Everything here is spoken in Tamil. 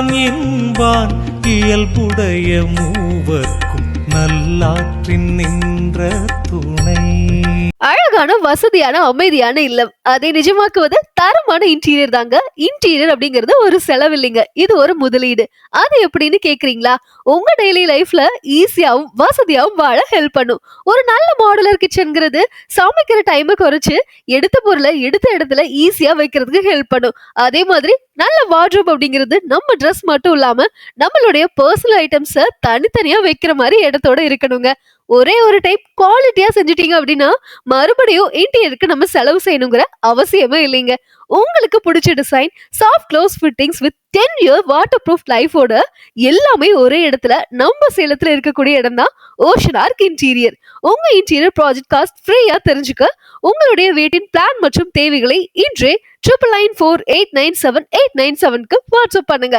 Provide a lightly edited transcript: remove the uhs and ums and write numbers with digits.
நான் என்பான் இயல்புடைய மூவர்க்கும் நல்லாற்றின் நின்ற துணை. அழகான வசதியான அமைதியான இல்லம் அதை நிஜமாக்குவது தரமான இன்டீரியர் தாங்க. இன்டீரியர் அப்படிங்கிறது ஒரு செலவு இல்லைங்க, இது ஒரு முதலீடு. அது எப்படின்னு கேக்குறீங்களா? உங்க டெய்லி லைஃப்ல ஈஸியாவும் வசதியாவும் வாழ ஹெல்ப் பண்ணும். ஒரு நல்ல மாடுலர் கிச்சன்ங்கிறது சமைக்கிற டைமை குறைச்சு எடுத்த பொருளை எடுத்த இடத்துல ஈஸியா வைக்கிறதுக்கு ஹெல்ப் பண்ணும். அதே மாதிரி நல்ல வார்ட்ரோப் அப்படிங்கிறது நம்ம ட்ரெஸ் மட்டும் இல்லாம நம்மளுடைய பர்சனல் ஐட்டம்ஸை தனித்தனியா வைக்கிற மாதிரி இடத்தோட இருக்கணுங்க. ஒரே ஒரு டைம் குவாலிட்டியா செஞ்சுட்டீங்க அப்படின்னா மறுபடியும் இன்டீரியருக்கு நம்ம செலவு செய்யணுங்கிற அவசியமே இல்லைங்க. உங்களுக்கு பிடிச்ச design, soft close fittings with 10 year water proof லைஃபோட எல்லாமே ஒரே இடத்துல நம்ம சேலத்துல இருக்கக்கூடிய இடம் தான் ஓஷன் ஆர்க் இன்டீரியர். உங்க இன்டீரியர் ப்ராஜெக்ட் காஸ்ட் ஃப்ரீயா தெரிஞ்சுக்க உங்களுடைய வீட்டின் பிளான் மற்றும் தேவைகளை இன்றே 9994897897க்கு வாட்ஸ்அப் பண்ணுங்க.